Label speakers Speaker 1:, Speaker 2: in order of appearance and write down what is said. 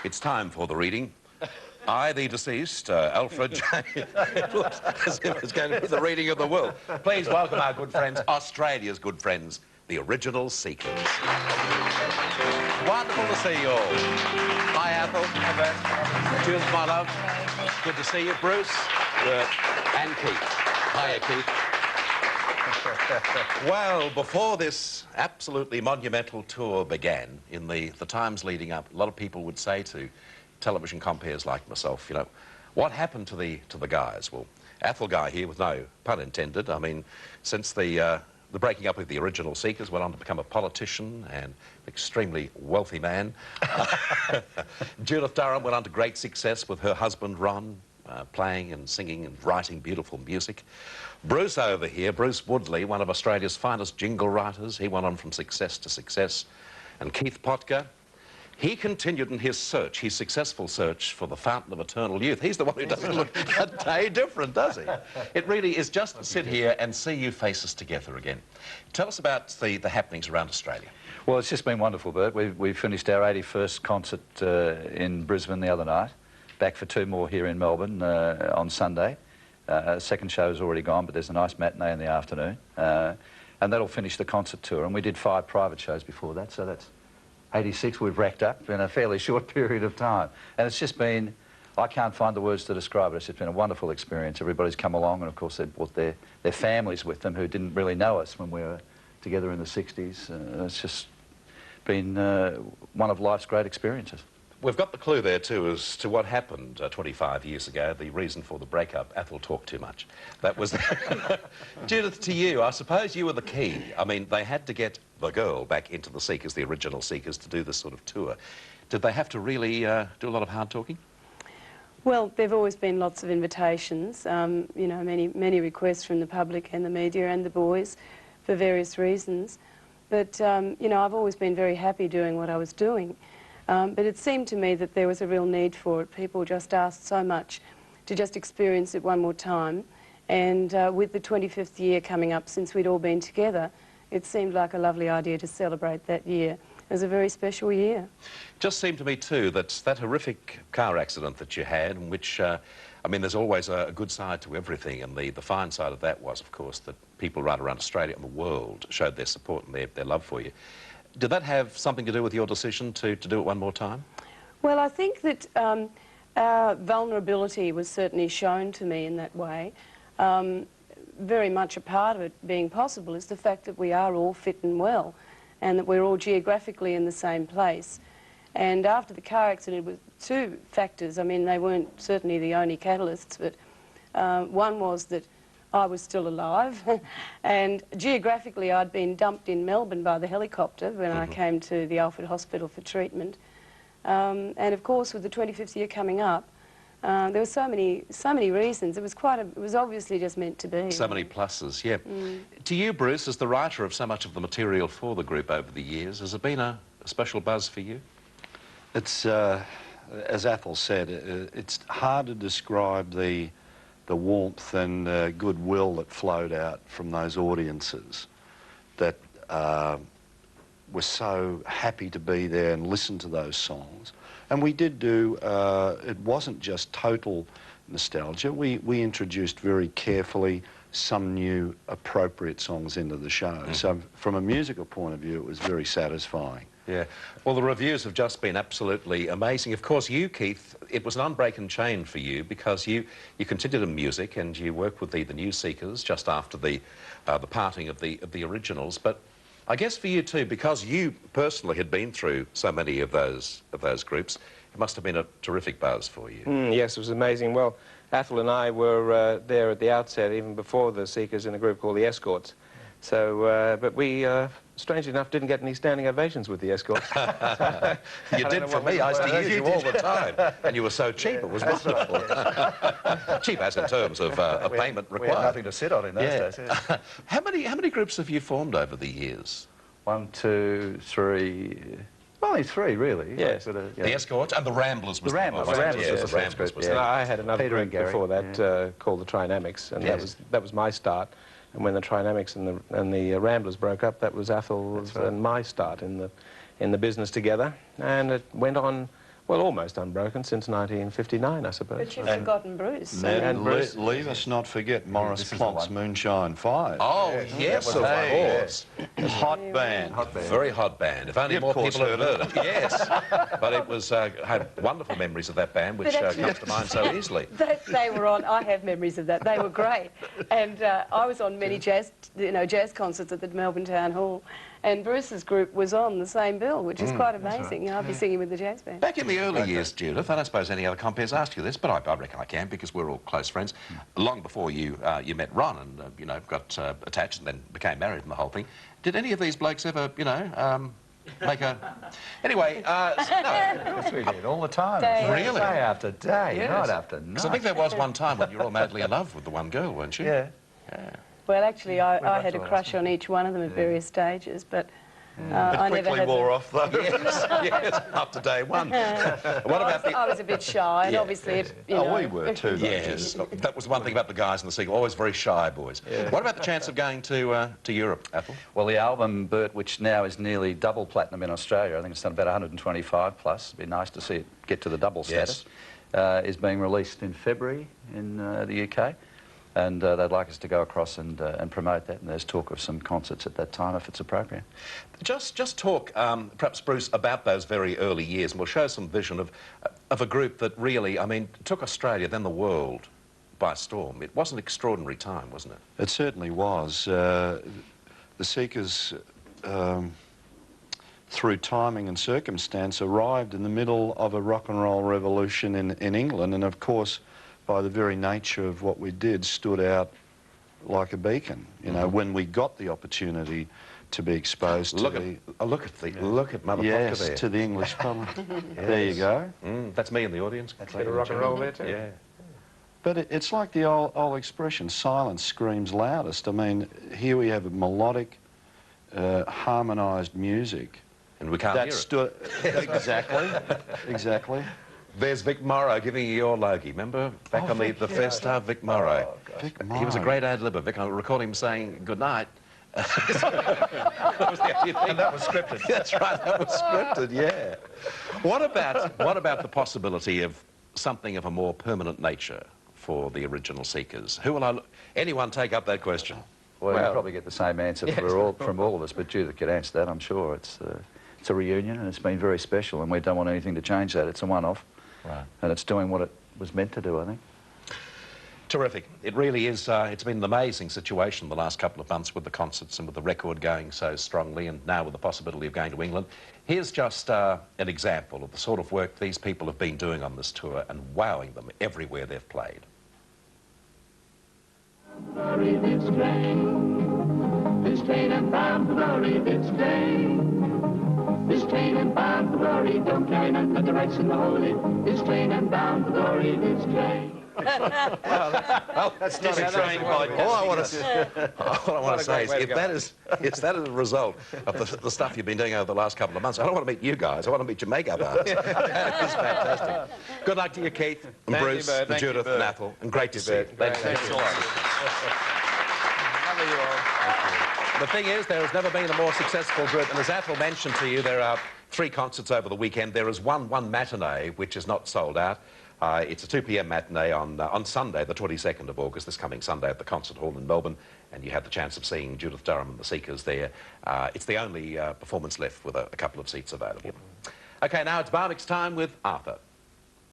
Speaker 1: It's time for the reading. I, the deceased, Alfred J. It looks as if it's going to be the reading of the will. Please welcome our good friends, Australia's good friends, the Original Seekers. Wonderful to see you all. Hi, Ethel. Hi, Bert. Judith, my love. Good to see you. Bruce. And Keith. Hiya, Keith. Well, before this absolutely monumental tour began, in the times leading up, a lot of people would say to television compeers like myself, you know, what happened to the guys? Well, Athel Guy here, with no pun intended, I mean, since the breaking up of the Original Seekers, went on to become a politician and an extremely wealthy man. Judith Durham went on to great success with her husband, Ron, playing and singing and writing beautiful music. Bruce over here, Bruce Woodley, one of Australia's finest jingle writers, he went on from success to success. And Keith Potka, he continued in his search, his successful search for the fountain of eternal youth. He's the one who doesn't look a day different, does he? It really is just to sit here and see you faces together again. Tell us about the happenings around Australia. Well, it's just been wonderful, Bert. We finished our 81st concert in Brisbane the other night, back for 2 more here in Melbourne on Sunday. Second show's already gone, but there's a nice matinee in the afternoon. And that'll finish the concert tour. And we did 5 private shows before that, so that's 86 we've racked up in a fairly short period of time. And it's just been, I can't find the words to describe it, it's just been a wonderful experience. Everybody's come along, and of course they've brought their families with them who didn't really know us when we were together in the 60s. It's just been one of life's great experiences. We've got the clue there too as to what happened 25 years ago, the reason for the breakup. Athel talked too much. That was... Judith, to you, I suppose you were the key. I mean, they had to get the girl back into the Seekers, the Original Seekers, to do this sort of tour. Did they have to really do a lot of hard talking?
Speaker 2: Well, there've always been lots of invitations, you know, many requests from the public and the media and the boys for various reasons. But, you know, I've always been very happy doing what I was doing. But it seemed to me that there was a real need for it. People just asked so much to just experience it one more time. And with the 25th year coming up since we'd all been together, it seemed like a lovely idea to celebrate that year. It was a very special year. Just seemed to me too that horrific car accident that you had, in which, I mean, there's always a good side to everything, and the fine side of that was, of course, that people right around Australia and the world showed their support and their love for you. Did that have something to do with your decision to do it one more time? Well, I think that our vulnerability was certainly shown to me in that way. Very much a part of it being possible is the fact that we are all fit and well, and that we're all geographically in the same place. And after the car accident, it was 2 factors. I mean, they weren't certainly the only catalysts, but one was that I was still alive, and geographically I'd been dumped in Melbourne by the helicopter when I came to the Alfred Hospital for treatment. And of course, with the 25th year coming up, there were so many reasons. It was obviously just meant to be. So many pluses, yeah. To you, Bruce, as the writer of so much of the material for the group over the years, has it been a special buzz for you?
Speaker 3: It's, as Athel said, it's hard to describe the warmth and goodwill that flowed out from those audiences that were so happy to be there and listen to those songs. And we did do, it wasn't just total nostalgia. We introduced very carefully some new appropriate songs into the show. So from a musical point of view, it was very satisfying. Yeah. Well, the reviews have just been absolutely amazing. Of course, you, Keith, it was an unbroken chain for you because you continued in music and you worked with the New Seekers just after the parting of the Originals. But I guess for you too, because you personally had been through so many of those groups, it must have been a terrific buzz for you.
Speaker 4: Yes, it was amazing. Well, Athel and I were there at the outset, even before the Seekers, in a group called the Escorts. So, but we, strangely enough, didn't get any standing ovations with the Escorts.
Speaker 1: You did for me. I used to use you all the time. And you were so cheap, it was wonderful. Cheap as in terms of payment required. We had
Speaker 3: nothing to sit on in those days. Yeah.
Speaker 1: How many groups have you formed over the years?
Speaker 3: 1, 2, 3... Only 3, really.
Speaker 4: Yes.
Speaker 1: The Escorts and the Ramblers was the
Speaker 3: Ramblers. The Ramblers was the first group.
Speaker 4: Yeah. I had another group before that called the Trinamics, and that was my start. And when the Trinamics and the Ramblers broke up, that was Athel's and my start in the business together. And it went on Well, almost unbroken since 1959, I suppose.
Speaker 2: But you've forgotten Bruce. I
Speaker 3: Ned,
Speaker 2: mean,
Speaker 4: And Bruce.
Speaker 3: leave us not forget Morris
Speaker 5: this is the
Speaker 3: Plonk's
Speaker 5: one.
Speaker 3: Moonshine 5.
Speaker 1: Oh, yes, of course.
Speaker 3: Hot band.
Speaker 1: Very hot band. If only
Speaker 3: You, of
Speaker 1: more
Speaker 3: course,
Speaker 1: people had
Speaker 3: heard
Speaker 1: heard it. Yes. But it was, had wonderful memories of that band, which
Speaker 2: But actually-
Speaker 1: comes to mind so easily.
Speaker 2: they were on. I have memories of that. They were great, and I was on many jazz concerts at the Melbourne Town Hall, and Bruce's group was on the same bill, which is quite amazing. You know, I'd be singing with the jazz band.
Speaker 1: Back in the early years, Judith, I don't suppose any other compeers asked you this, but I reckon I can because we're all close friends. Long before you you met Ron and, you know, got attached and then became married and the whole thing, did any of these blokes ever, you know, make a... Anyway, no.
Speaker 5: Yes, we did, all the time.
Speaker 2: Day.
Speaker 1: Really?
Speaker 5: Day after day,
Speaker 1: Yes.
Speaker 5: night after night.
Speaker 1: Because I think there was one time when you were all madly in love with the one girl, weren't you?
Speaker 5: Yeah.
Speaker 2: Well, actually, I
Speaker 5: back
Speaker 2: had
Speaker 5: to
Speaker 2: a
Speaker 5: our
Speaker 2: crush on each one of them at various stages, but I never
Speaker 3: Quickly
Speaker 2: had
Speaker 3: wore off, though.
Speaker 1: Yes, yes, up to day one. What about the...
Speaker 2: I was a bit shy, and
Speaker 1: Yeah,
Speaker 2: obviously, you know...
Speaker 3: Oh, we were too, though.
Speaker 1: Yes, that was one thing about the guys in the sequel, always very shy boys. What about the chance of going to Europe, Athol?
Speaker 5: Well, the album, Bert, which now is nearly double platinum in Australia, I think it's done about 125 plus, it'd be nice to see it get to the double status, is being released in February in the UK. And they'd like us to go across and promote that, and there's talk of some concerts at that time if it's appropriate.
Speaker 1: Just talk, perhaps, Bruce, about those very early years, and we'll show some vision of a group that really, I mean, took Australia, then the world, by storm. It was an extraordinary time, wasn't it?
Speaker 3: It certainly was. The Seekers, through timing and circumstance, arrived in the middle of a rock and roll revolution in England, and of course, by the very nature of what we did, stood out like a beacon. You know, when we got the opportunity to be exposed
Speaker 1: Look
Speaker 3: to
Speaker 1: at, look at Mother
Speaker 3: yes,
Speaker 1: Plonker there.
Speaker 3: to the English public. There you go.
Speaker 1: That's me in the audience.
Speaker 4: Bit of rock and roll there too.
Speaker 1: Yeah.
Speaker 3: But it's like the old expression, silence screams loudest. I mean, here we have a melodic, harmonised music.
Speaker 1: And we can't
Speaker 3: That
Speaker 1: hear it.
Speaker 3: stood... Exactly, exactly.
Speaker 1: There's Vic Morrow giving you your logie. Remember back on the Festa, Vic Morrow.
Speaker 3: Vic
Speaker 1: He was a
Speaker 3: Morrow.
Speaker 1: great ad-libber, Vic. I recall him saying good night. That was the only thing.
Speaker 5: And that was scripted.
Speaker 1: That's right, that was scripted, yeah. What about the possibility of something of a more permanent nature for the original Seekers? Who will anyone take up that question?
Speaker 5: Well,
Speaker 4: Well,
Speaker 5: you'll probably get the same answer from all of us, but Judith could answer that, I'm sure. It's a reunion, and it's been very special, and we don't want anything to change that. It's a one-off, and it's doing what it was meant to do, I think.
Speaker 1: Terrific. It really is. It's been an amazing situation the last couple of months with the concerts and with the record going so strongly, and now with the possibility of going to England. Here's just an example of the sort of work these people have been doing on this tour and wowing them everywhere they've played.
Speaker 6: Glory, this train and bound for glory, this train and bound for glory, don't carry none but the rights and the holy, this train and bound for glory, this train.
Speaker 1: Well, that's not exciting. All I want to say is, if that is a result of the stuff you've been doing over the last couple of months, I don't want to meet you guys. I want to meet your makeup artists. That is fantastic. Good luck to you, Keith, and
Speaker 4: Thank you,
Speaker 1: Bruce,
Speaker 4: Bert.
Speaker 1: and
Speaker 4: Thank you,
Speaker 1: Judith,
Speaker 4: Bert.
Speaker 1: and Athol, and great to see you.
Speaker 4: Thanks a lot. Love you all.
Speaker 1: The thing is, there has never been a more successful group, and as Athol mentioned to you, there are 3 concerts over the weekend. There is one matinee, which is not sold out. It's a 2 p.m. matinee on Sunday, the 22nd of August, this coming Sunday at the Concert Hall in Melbourne, and you have the chance of seeing Judith Durham and the Seekers there. It's the only performance left with a couple of seats available. OK, now it's Barmick's time with Arthur.